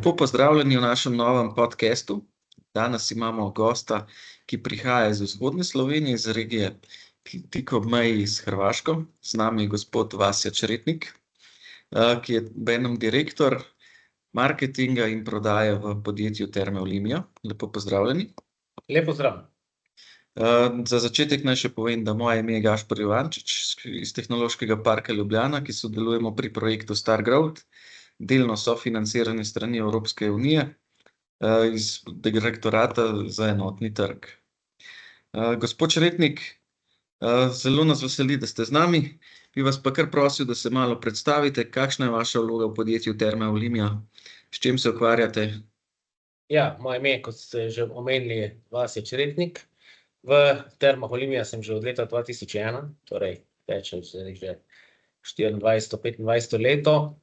Lepo pozdravljeni v našem novem podcastu. Danes imamo gosta, ki prihaja iz vzhodne Slovenije, iz regije tik ob meji s Hrvaško. Z nami je gospod Vasja Čretnik, ki je benem direktor marketinga in prodaje v podjetju Terme Olimia. Lepo pozdravljeni. Lep pozdrav. Za začetek naj še povem, da moje ime je Gašper Ivančič iz Tehnološkega parka Ljubljana, ki sodelujemo pri projektu Star Growth, delno sofinancirane strani Evropske unije, iz direktorata za enotni trg. Gospod Čretnik, zelo nas veseli, da ste z nami. Bi vas pa kar prosil, da se malo predstavite, kakšna je vaša vloga v podjetju Terme Olimia, s čim se ukvarjate? Ja, moje ime, kot ste že omenili, je Vasja Čretnik. V Termah Olimia sem že od leta 2001, torej že 24-25 leto.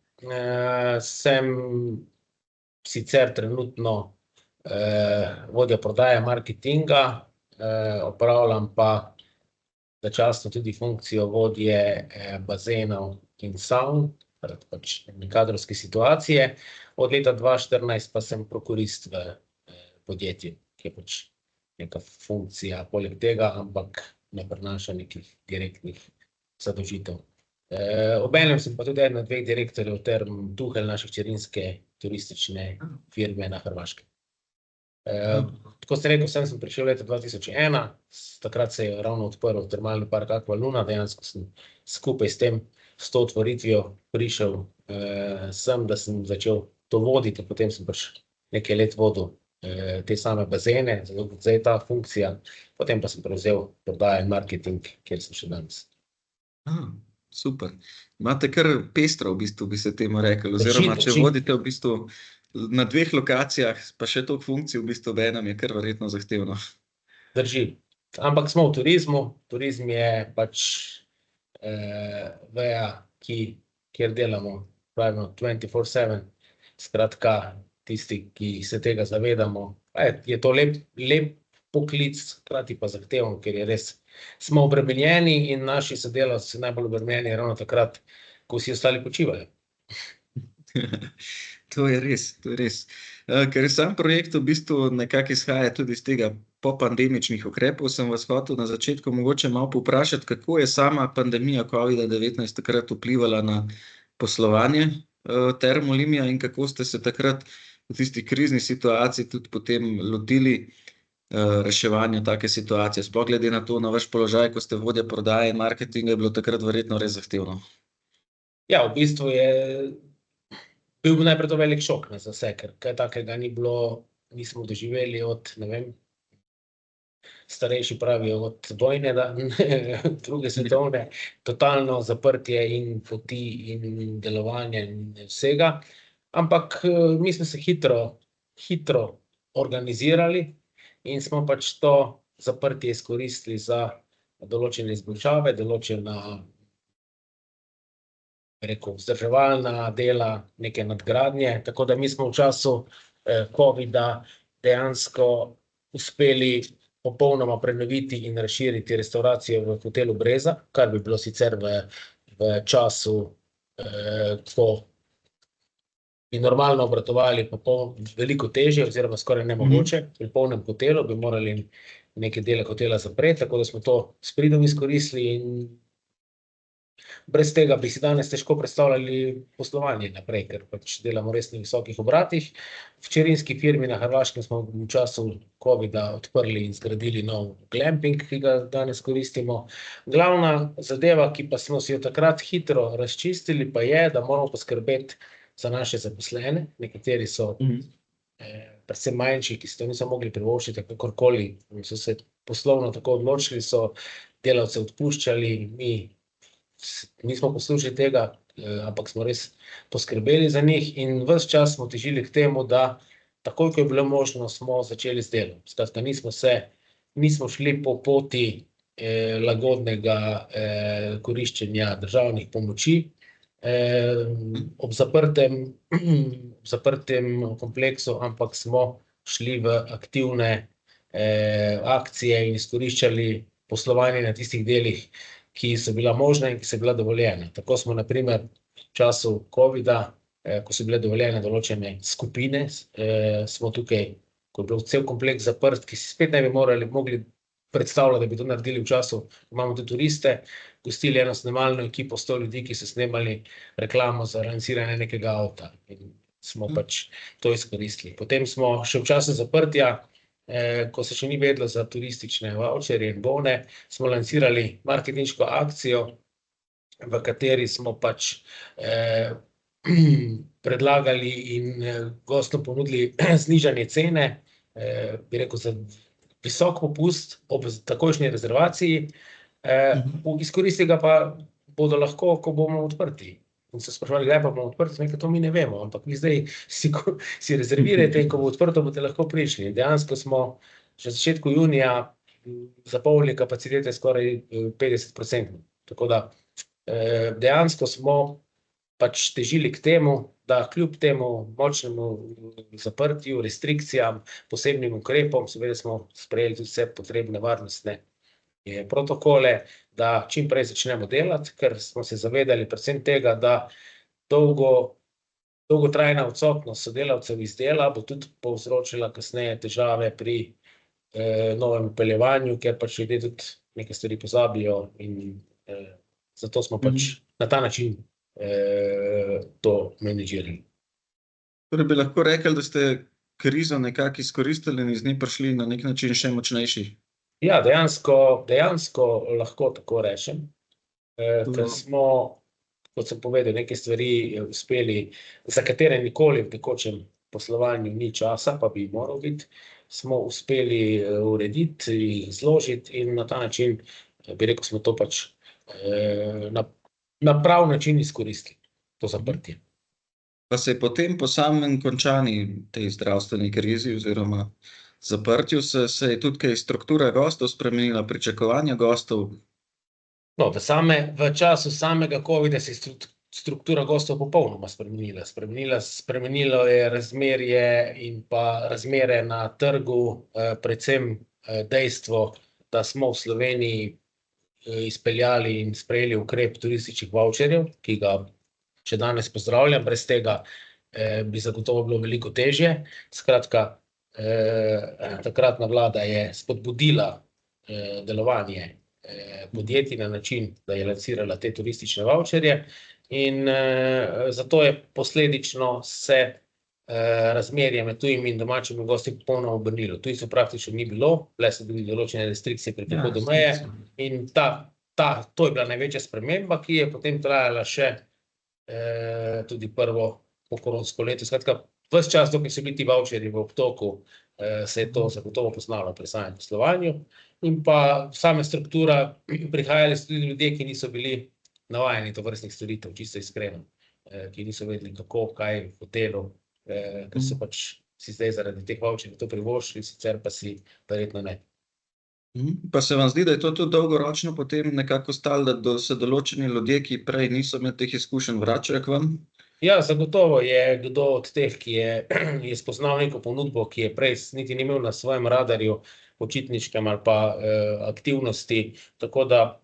Sem sicer trenutno vodja prodaje marketinga, opravljam pa začasno tudi funkcijo vodje bazenov in savn, pač kadrovske situacije. Od leta 2014 pa sem prokurist v podjetju, ki je pač neka funkcija poleg tega, ampak ne prenaša nekih direktnih zadolžitev. Obenem sem pa tudi eden od dveh direktorjev Term Tuhelj, naše hčerinske turistične firme na Hrvaškem. Tako ste rekel, sem prišel leta 2001, takrat se je ravno odprl termalni park Aqua Luna, dejansko sem skupaj s to otvoritvijo prišel sem, da sem začel to voditi, potem sem nekaj let vodil te same bazene, zdaj ta funkcija, potem pa sem prevzel prodajo in marketing, kjer sem še danes. Super. Imate kar pestro, v bistvu, bi se temu rekel, oziroma če vodite v bistvu na dveh lokacijah, pa še toliko funkcij, v bistvu benem je kar verjetno zahtevno. Drži. Ampak smo v turizmu, turizm je pač veja, kjer delamo, pravimo 24/7, skratka, tisti, ki se tega zavedamo, je to lep poklic, hkrati pa zahteven, ker je res, smo obremenjeni in naši sodelavci najbolj obremenjeni ravno takrat, ko vsi ostali počivajo. To je res, to je res. Ker je sam projekt v bistvu nekako izhaja tudi iz tega popandemičnih ukrepov, sem vas hotel na začetku mogoče malo povprašati, kako je sama pandemija COVID-19 takrat vplivala na poslovanje Term Olimia in kako ste se takrat v tisti krizni situaciji tudi potem lotili reševanja take situacije. Sploh glede na to, na vaš položaj, ko ste vodja prodaje in marketinga, je bilo takrat verjetno res zahtevno. Ja, v bistvu je bil najprej to velik šok za vse, ker kaj takega ni bilo, nismo doživeli od, ne vem, starejši pravijo od vojne, druge svetovne, totalno zaprtje in poti in delovanje in vsega. Ampak mi smo se hitro organizirali in smo pač to zaprtje izkoristili za določene izboljšave, določena, vzdrževalna dela, neke nadgradnje, tako da mi smo v času covida dejansko uspeli popolnoma prenoviti in razširiti restavracijo v hotelu Breza, kar bi bilo sicer v času, ko bi normalno obratovali veliko težje oziroma skoraj nemogoče. Pri polnem hotelu bi morali neke dele hotela zapreti, tako da smo to s pridom izkoristili in brez tega bi si danes težko predstavljali poslovanje naprej, ker pač delamo res na visokih obratih. V hčerinski firmi na Hrvaškem smo v času covida odprli in zgradili nov glamping, ki ga danes koristimo. Glavna zadeva, ki pa smo si jo takrat hitro razčistili, pa je, da moramo poskrbeti za naše zaposlene. Nekateri so predvsem manjši, ki se to niso mogli privoščiti, kakorkoli so se poslovno tako odločili, so delavce odpuščali, mi nismo poslušali tega, ampak smo res poskrbeli za njih in ves čas smo težili k temu, da takoj, ko je bilo možno, smo začeli z delom. Skratka, nismo šli po poti lagodnega koriščenja državnih pomoči. Ob zaprtem kompleksu, ampak smo šli v aktivne akcije in izkoriščali poslovanje na tistih delih, ki so bila možna in ki so bila dovoljena. Tako smo na primer v času covida ko so bile dovoljene določene skupine, smo tukaj, ko je bil cel kompleks zaprt, ki si spet ne bi mogli predstavljati, da bi to naredili v času, ko imamo tudi turiste, gostili eno snemalno ekipo 100 ljudi, ki so snemali reklamo za lansiranje nekega avta in smo pač to izkoristili. Potem smo še v času zaprtja, ko se še ni vedelo za turistične vavčerje in bone, smo lansirali marketinško akcijo, v kateri smo pač predlagali in gostom ponudili znižanje cene, bi rekel, za visok popust ob takojšnji rezervaciji, izkoristili ga pa bodo lahko, ko bomo odprti. In so spraševali, kdaj pa bomo odprti, nekaj to mi ne vemo, ampak vi zdaj si rezervirajte in ko bo odprto, boste lahko prišli. Dejansko smo že v začetku junija zapolnili kapacitete skoraj 50%. Tako da dejansko smo pač težili k temu, da kljub temu močnemu zaprtju, restrikcijam, posebnim ukrepom, seveda smo sprejeli tudi vse potrebne varnostne protokole, da čim prej začnemo delati, ker smo se zavedali predvsem tega, da dolgotrajna odsotnost sodelavcev iz dela bo tudi povzročila kasneje težave pri novem vpeljevanju, ker pač ljudje tudi neke stvari pozabijo in zato smo pač na ta način to menedžirali. Torej bi lahko rekli, da ste krizo nekako izkoristili in iz nje prišli na nek način še močnejši. Ja, dejansko lahko tako rečem, ker smo, kot sem povedal, neke stvari uspeli, za katere nikoli v tekočem poslovanju ni časa, pa bi moral biti, smo uspeli urediti, jih zložiti in na ta način, bi rekel, smo to pač na prav način izkoristili, to zaprtje. Pa se je potem po samem končani tej zdravstveni krizi oziroma zaprtju se je tudi kaj struktura gostov spremenila, pričakovanja gostov? No, v času samega covida se je struktura gostov popolnoma spremenila. Spremenilo je razmerje in pa razmere na trgu, predvsem dejstvo, da smo v Sloveniji izpeljali in sprejeli ukrep turističnih vavčerjev, ki ga še danes pozdravljam, brez tega bi zagotovo bilo veliko težje. Skratka, takratna vlada je spodbudila delovanje podjetij na način, da je lansirala te turistične vavčerje in zato je posledično se razmerje med tujimi in domačimi gosti popolnoma obrnilo. Tujcev praktično ni bilo, bile so bile določene restrikcije pri prihodu meje in to je bila največja sprememba, ki je potem trajala še tudi prvo pokoronsko leto. Skratka, ves čas, dokler so bili ti vavčerji v obtoku, se je to zagotovo poznalo pri samem poslovanju in pa sama struktura, prihajali so tudi ljudje, ki niso bili navajeni tovrstnih storitev, čisto iskreno, ki niso vedeli kako, kaj v hotelu, ker so pač si zdaj zaradi teh vavčerjev to privoščili, sicer pa si verjetno ne. Pa se vam zdi, da je to tudi dolgoročno potem nekako stalo, da se določeni ljudje, ki prej niso imeli teh izkušenj, vračajo k vam? Ja, zagotovo je kdo od teh, ki je spoznal neko ponudbo, ki je prej niti ni imel na svojem radarju počitniškem ali pa aktivnosti, tako da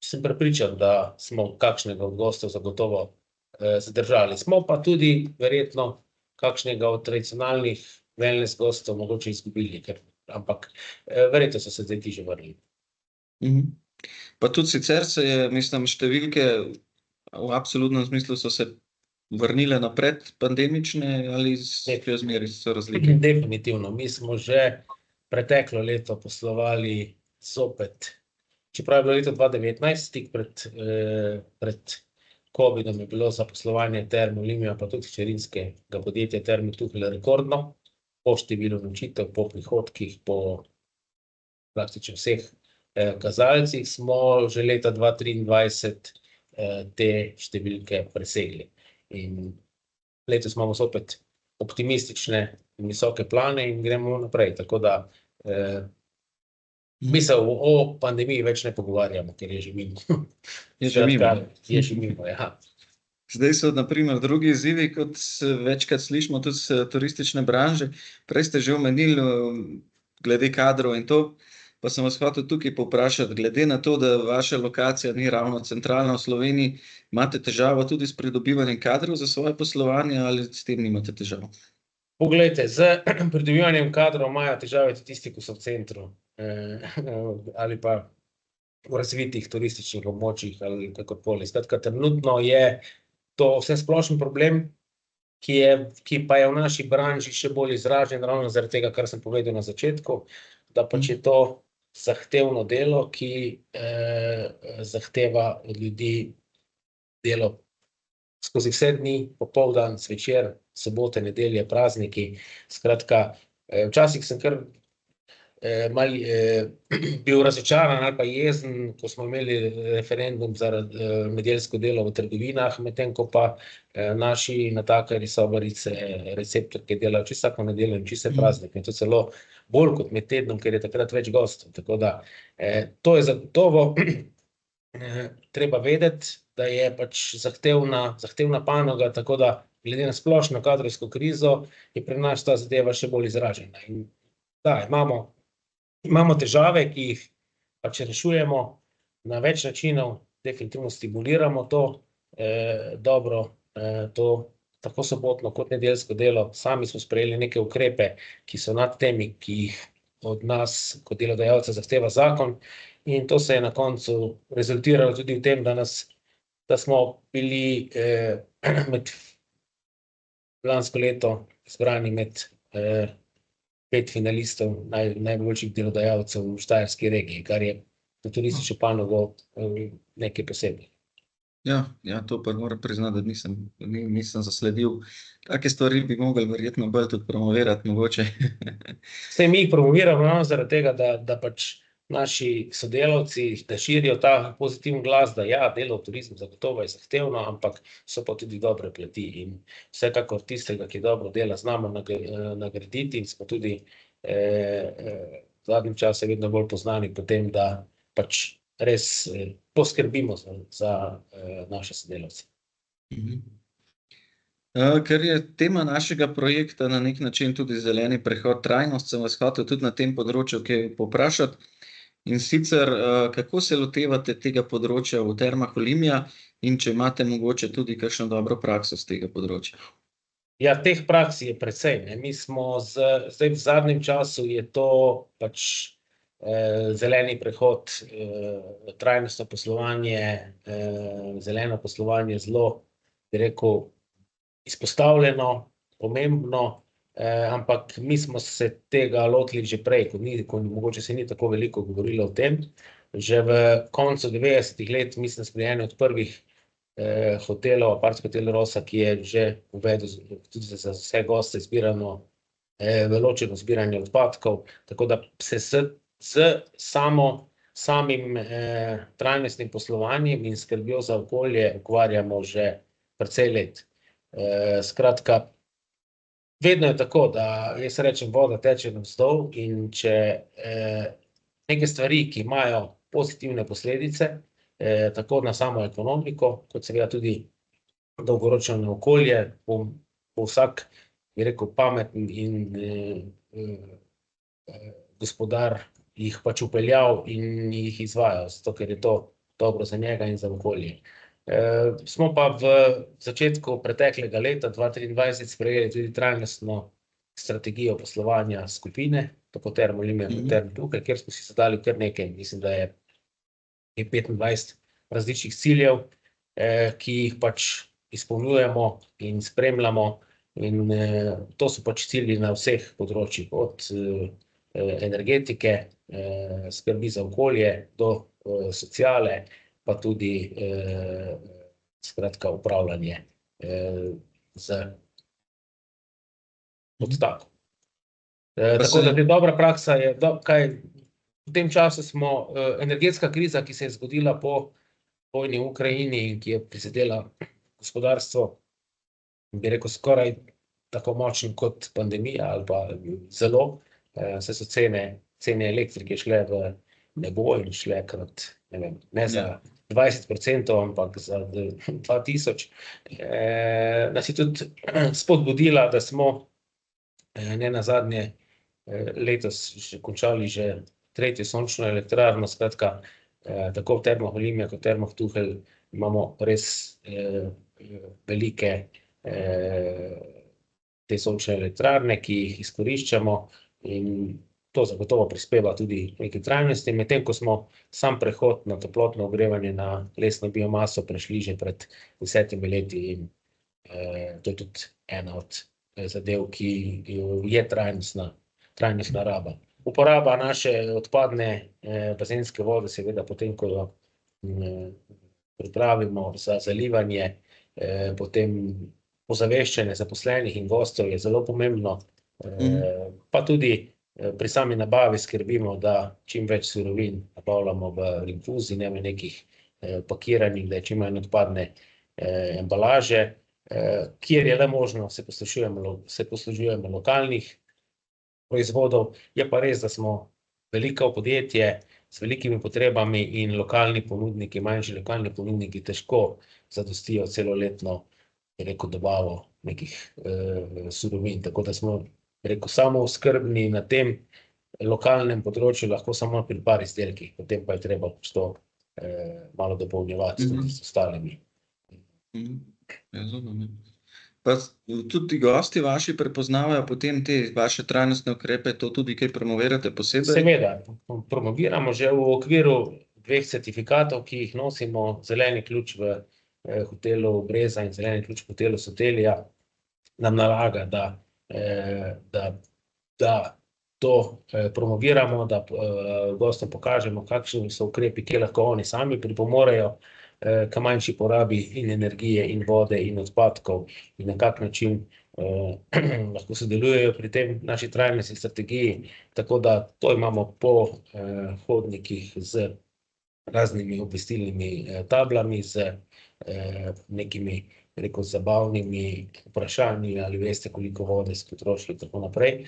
sem prepričan, da smo kakšnega od gostov zagotovo zadržali. Smo pa tudi verjetno kakšnega od tradicionalnih wellness gostov mogoče izgubili, ampak verjetno so se zdaj ti že vrnili. Pa tudi sicer se je, mislim, številke v absolutnem smislu so se vrnile na predpandemične ali zmeri so razlike? Definitivno. Mi smo že preteklo leto poslovali zopet, čeprav je bilo leto 2019, tik pred covidom je bilo zaposlovanje Term Olimia, pa tudi hčerinskega podjetja Terme Tuhelj rekordno, po številu nočitev, po prihodkih, po praktično vseh kazalcih smo že leta 2023 te številke presegli. In letos imamo zopet optimistične in visoke plane in gremo naprej, tako da mi se o pandemiji več ne pogovarjamo, ker je že mimo. Je že mimo. Je že mimo, ja. Zdaj so na primer drugi izzivi, kot večkrat slišimo tudi s turistične branže. Prej ste že omenili glede kadrov in to. pa sem vas hotel tukaj povprašati, glede na to, da vaša lokacija ni ravno centralna v Sloveniji, imate težavo tudi s pridobivanjem kadrov za svoje poslovanje ali s tem nimate težav? Poglejte, z pridobivanjem kadrov imajo težave tudi tisti, ki so v centru, ali pa v razvitih turističnih območjih ali kakorkoli. Skratka, trenutno je to vsesplošen problem, ki pa je v naši branži še bolj izražen, ravno zaradi tega, kar sem povedal na začetku, da pač je to zahtevno delo, ki zahteva od ljudi delo skozi vse dni, popoldan, zvečer, sobote, nedelje, prazniki. Skratka, včasih sem kar malo bil razočaran ali pa jezen, ko smo imeli referendum zaradi nedeljsko delo v trgovinah, medtem ko pa naši natakarji, sobarice, receptorke delajo čisto vsako nedeljo in čisto praznik. In to celo bolj kot med tednom, ker je takrat več gostov. Tako da to je zagotovo treba vedeti, da je pač zahtevna panoga, tako da glede na splošno kadrovsko krizo je pri nas ta zadeva še bolj izražena. In da, imamo težave, ki jih pač rešujemo na več načinov, definitivno stimuliramo to dobro, to tako sobotno kot nedeljsko delo. Sami smo sprejeli neke ukrepe, ki so nad temi, ki jih od nas kot delodajalca zahteva zakon, in to se je na koncu rezultiralo tudi v tem, da smo bili med lansko leto izbrani med 5 finalistov najboljših delodajalcev v Štajerski regiji, kar je za turistično panogo nekaj posebej. Ja, to pa moram priznati, da nisem zasledil. Take stvari bi mogli verjetno bolj tudi promovirati mogoče. Saj mi jih promoviramo ravno zaradi tega, da pač naši sodelavci, da širijo ta pozitiven glas, da ja, delo v turizmu zagotovo je zahtevno, ampak so pa tudi dobre plati. In vsekakor tistega, ki dobro dela, znamo nagraditi in smo tudi v zadnjem času vedno bolj poznani po tem, da pač res poskrbimo za naše sodelavce. Ker je tema našega projekta na nek način tudi zeleni prehod, trajnost, sem vas hotel tudi na tem področju kaj povprašati. In sicer, kako se lotevate tega področja v Termah Olimia in če imate mogoče tudi kakšno dobro prakso z tega področja? Ja, teh praks je precej, ne. Mi smo zdaj v zadnjem času je to pač zeleni prehod, trajnostno poslovanje, zeleno poslovanje zelo, bi rekel, izpostavljeno, pomembno, ampak mi smo se tega lotili že prej, ko mogoče se ni tako veliko govorilo o tem. Že v koncu 90-ih let, mislim, smo bili eni od prvih hotelov, Apart Hotel Rosa, ki je že uvedel tudi za vse goste ločeno zbiranje odpadkov, tako da se s samim trajnostnim poslovanjem in skrbjo za okolje ukvarjamo že precej let. Skratka, vedno je tako, da jaz rečem, voda teče navzdol, in če neke stvari, ki imajo pozitivne posledice, tako na samo ekonomiko, kot seveda tudi dolgoročno na okolje, bo vsak, bi rekel, pameten in gospodar jih pač vpeljal in jih izvajal, zato ker je to dobro za njega in za okolje. Smo pa v začetku preteklega leta 2023 sprejeli tudi trajnostno strategijo poslovanja skupine, tako Term Olimia kot Term Tukaj, kjer smo si zadali kar nekaj, mislim, da je 25 različnih ciljev, ki jih pač izpolnjujemo in spremljamo, in to so pač cilji na vseh področjih, od energetike, skrbi za okolje, do sociale, pa tudi skratka upravljanje z odtakom. Tako da dobra praksa je, v tem času smo energetska kriza, ki se je zgodila po vojni v Ukrajini in ki je prizadela gospodarstvo, bi rekel, skoraj tako močno kot pandemija ali pa zelo, saj so cene elektrike šle v nebo in šle krat, ne vem, ne za 20%, ampak za 2000. Nas je tudi spodbudila, da smo nenazadnje letos končali že tretjo sončno elektrarno, skratka, tako v Termah Olimia kot Termah Tuhelj imamo res velike te sončne elektrarne, ki jih izkoriščamo, in to zagotovo prispeva tudi neki trajnosti, medtem ko smo sam prehod na toplotno ogrevanje na lesno biomaso prešli že pred 10 leti, in to je tudi ena od zadev, ki je trajnostna raba. Uporaba naše odpadne bazenske vode, seveda potem, ko jo pripravimo za zalivanje, potem ozaveščanje zaposlenih in gostov je zelo pomembno, pa tudi pri sami nabavi skrbimo, da čim več surovin nabavljamo v rinfuzi, ne v nekih pakiranih, da je čim manj odpadne embalaže, kjer je le možno, se poslužujemo lokalnih proizvodov. Je pa res, da smo veliko podjetje z velikimi potrebami in manjši lokalni ponudniki težko zadostijo celoletno, dobavo nekih surovin, tako da smo, samooskrbni na tem lokalnem področju lahko samo pri par izdelkih, potem pa je treba to malo dopolnjevati tudi z ostalimi. Pa tudi gosti vaši prepoznavajo potem te vaše trajnostne ukrepe, to tudi kaj promovirate posebej? Seveda, promoviramo že v okviru 2 certifikatov, ki jih nosimo, zeleni ključ v hotelu Breza in zeleni ključ v hotelu Sotelija, nam nalaga, da to promoviramo, da gostom pokažemo, kakšni so ukrepi, kje lahko oni sami pripomorejo k manjši porabi in energije in vode in odpadkov, in na kak način lahko sodelujejo pri tem naši trajnostni strategiji, tako da to imamo po hodnikih z raznimi obvestilnimi tablami, z nekimi, zabavnimi vprašanji, ali veste, koliko vode ste potrošili, tako naprej,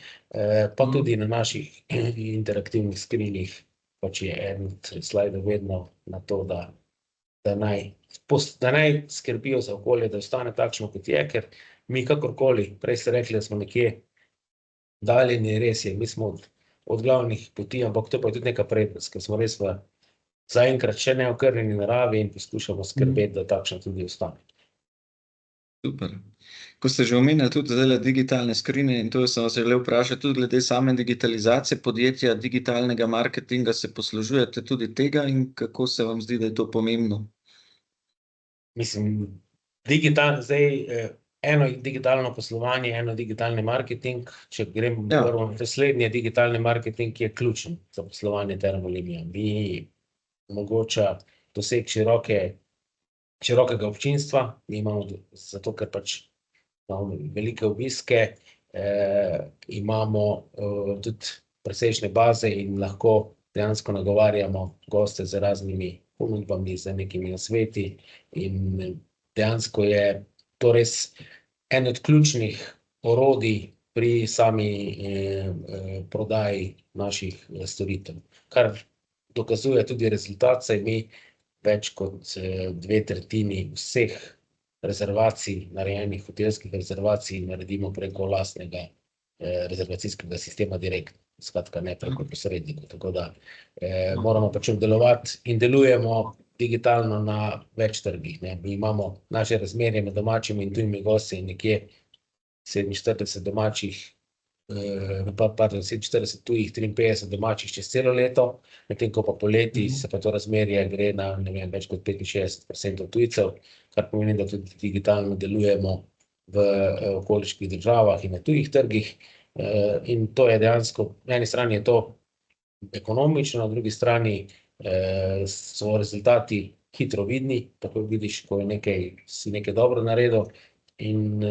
pa tudi na naših interaktivnih skrinjih, pač je eden od slajdov vedno na to, da naj skrbijo za okolje, da ostane takšno, kot je, ker mi kakorkoli, prej ste rekli, da smo nekje daljni, res je, mi smo od glavnih poti, ampak to pa je tudi neka prednost, ker smo res zaenkrat še neokrnjeni naravi in poskušamo skrbeti, da takšno tudi ostane. Super. Ko ste že omenili tudi zdajle digitalne skrinje, in to sem vas želel vprašati tudi glede same digitalizacije podjetja, digitalnega marketinga, se poslužujete tudi tega in kako se vam zdi, da je to pomembno? Mislim, eno je digitalno poslovanje, eno je digitalni marketing, če grem prvo naslednje, digitalni marketing je ključen za poslovanje Term Olimia. Mi omogoča doseg širokega občinstva, mi imamo, zato ker pač imamo velike obiske, imamo tudi precejšnje baze in lahko dejansko nagovarjamo goste z raznimi ponudbami, z nekimi nasveti, in dejansko je to res en od ključnih orodij pri sami prodaji naših storitev, kar dokazuje tudi rezultat, saj mi več kot 2/3 vseh rezervacij, narejenih hotelskih rezervacij, naredimo preko lastnega rezervacijskega sistema direktno, skratka ne preko posrednikov, tako da moramo pač obdelovati in delujemo digitalno na več trgih, ne. Mi imamo naše razmerje med domačimi in tujimi gosti nekje 47 domačih, 47 tujih, 53 domačih čez celo leto, medtem ko pa poleti se pa to razmerje gre na, ne vem, več kot 65% tujcev, kar pomeni, da tudi digitalno delujemo v okoliških državah in na tujih trgih, in to je dejansko, na eni strani je to ekonomično, na drugi strani so rezultati hitro vidni, tako vidiš, ko si nekaj dobro naredil, in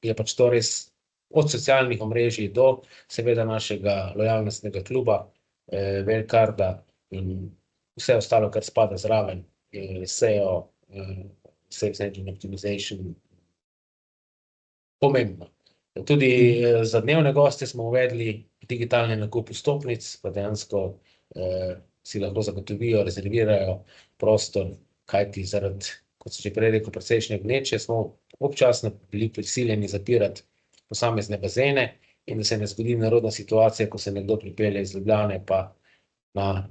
je pač to res od socialnih omrežij do seveda našega lojalnostnega kluba, Wellcarda in vse ostalo, kar spada zraven, SEO, Sales Engine Optimization, pomembno. Tudi za dnevne goste smo uvedli digitalni nakup vstopnic, pa dejansko si lahko zagotovijo, rezervirajo prostor, kajti zaradi, kot sem že prej rekel, precejšnje gneče, smo občasno bili prisiljeni zapirati posamezne bazene, in da se ne zgodi nerodna situacija, ko se nekdo pripelje iz Ljubljane, pa na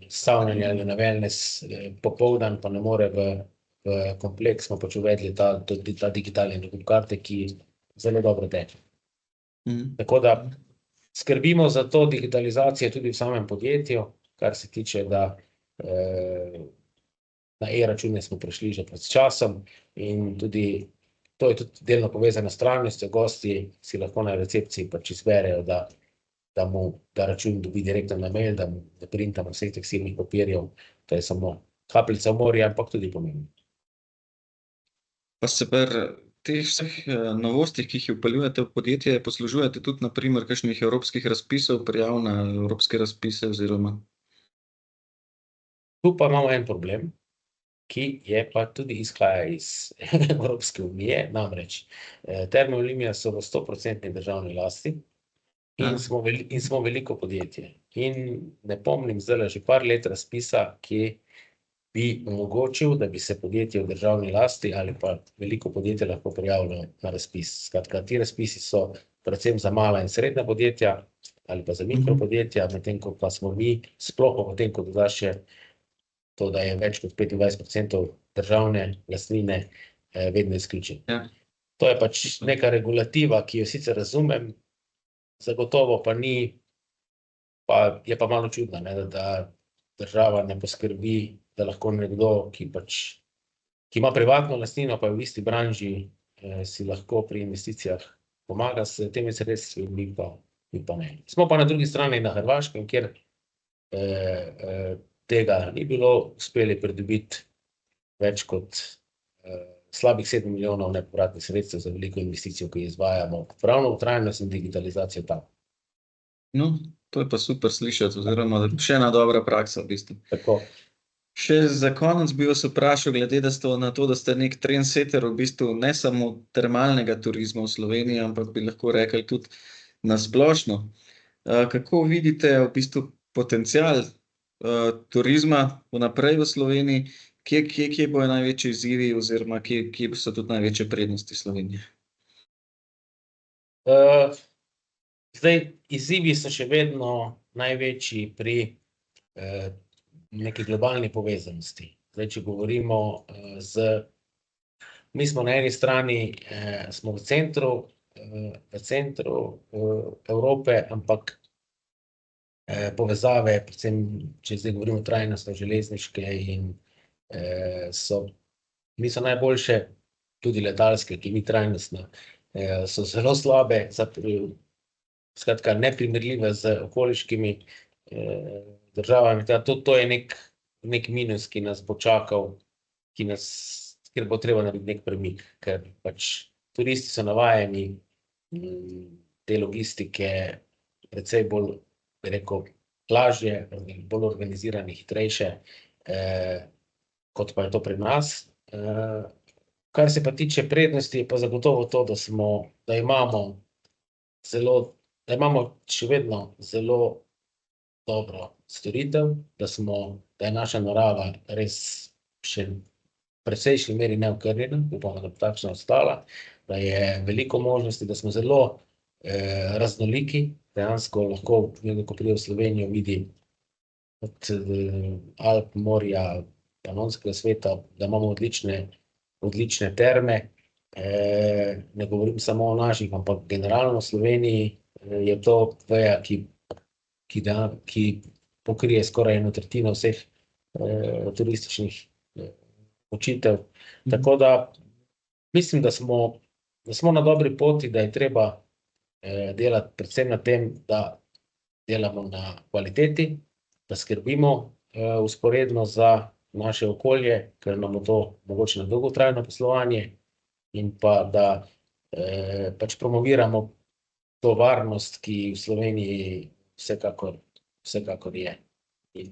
savnanje ali na wellness popoldan, pa ne more v kompleks, smo pač uvedli ta digitalni nakup karte, ki zelo dobro teče. Tako da skrbimo za to digitalizacijo tudi v samem podjetju, kar se tiče, da na e-račune smo prišli že pred časom in tudi to je tudi delno povezano s trajnostjo. Gosti si lahko na recepciji pač izberejo, da račun dobi direktno na mail, da mu ne printamo vseh teh silnih papirjev. To je samo kapljica v morju, ampak tudi pomembno. Pa se pri teh vseh novostih, ki jih vpeljujete v podjetje, poslužujete tudi na primer kakšnih evropskih razpisov, prijav na evropske razpise oziroma? Tu pa imamo en problem, ki je pa tudi izhaja iz Evropske unije, namreč Terme Olimia so v 100% državni lasti in smo veliko podjetje. In ne pomnim zdajle že par let razpisa, ki bi omogočil, da bi se podjetje v državni lasti ali pa veliko podjetje lahko prijavilo na razpis. Skratka, ti razpisi so predvsem za mala in srednja podjetja ali pa za mikropodjetja, medtem ko pa smo mi, sploh pa potem, ko dodaš še to, da je več kot 25% državne lastnine, vedno izključen. Ja. To je pač neka regulativa, ki jo sicer razumem, zagotovo pa ni, pa je pa malo čudna, ne, da država ne poskrbi, da lahko nekdo, ki ima privatno lastnino, pa je v isti branži, si lahko pri investicijah pomaga s temi sredstvi, mi pa ne. Smo pa na drugi strani na Hrvaškem, kjer tega ni bilo, uspeli pridobiti več kot slabih 7 milijonov nepovratnih sredstev za veliko investicijo, ki izvajamo ravno v trajnost in digitalizacijo tam. No, to je pa super slišati, oziroma še ena dobra praksa v bistvu. Tako. Še za konec bi vas vprašal, glede na to, da ste nek trendsetter v bistvu ne samo termalnega turizma v Sloveniji, ampak bi lahko rekli tudi na splošno. Kako vidite v bistvu potencial turizma vnaprej v Sloveniji, kje bojo največji izzivi oziroma kje so tudi največje prednosti Slovenije? Zdaj, izzivi so še vedno največji pri neki globalni povezanosti. Zdaj, če govorimo mi smo na eni strani smo v centru Evrope, ampak povezave, predvsem, če zdaj govorimo trajnostno železniške in niso najboljše, tudi letalske, ki ni trajnostna, so zelo slabe, skratka neprimerljive z okoliškimi državami. To je nek minus, ki nas bo čakal, kjer bo treba narediti nek premik, ker pač turisti so navajeni te logistike precej bolj, bi rekel, lažje, bolj organizirane, hitrejše, kot pa je to pri nas. Kar se pa tiče prednosti, je pa zagotovo to, da imamo še vedno zelo dobro storitev, da je naša narava res še v precejšnji meri neokrnjena, upamo, da bo takšna ostala, da je veliko možnosti, da smo zelo raznoliki, dejansko lahko nekdo, ko pride v Slovenijo, vidi od Alp, morja, Panonskega sveta, da imamo odlične terme. Ne govorim samo o naših, ampak generalno v Sloveniji je to veja, ki pokrije skoraj 1/3 vseh turističnih počitev. Tako da mislim, da smo na dobri poti, da je treba delati predvsem na tem, da delamo na kvaliteti, da skrbimo vzporedno za naše okolje, ker nam bo to mogoče na dolgotrajno poslovanje, in pa da pač promoviramo to varnost, ki v Sloveniji vsekakor je. In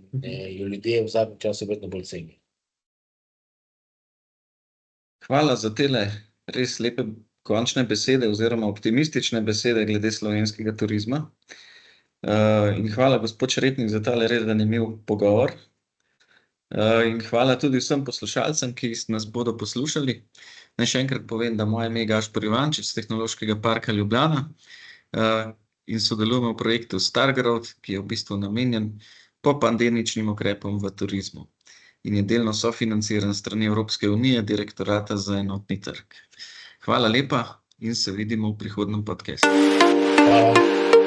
jo ljudje v zadnjem času vedno bolj cenijo. Hvala za tele res lepe končne besede oziroma optimistične besede glede slovenskega turizma. In hvala, gospod Čretnik, za tale res zanimiv pogovor. In hvala tudi vsem poslušalcem, ki nas bodo poslušali. Naj še enkrat povem, da moje ime je Gašper Ivančič iz Tehnološkega parka Ljubljana in sodelujemo v projektu Stargrowth, ki je v bistvu namenjen popandemičnim ukrepom v turizmu in je delno sofinanciran s strani Evropske unije, Direktorata za enotni trg. Hvala lepa in se vidimo v prihodnjem podcastu. Hvala.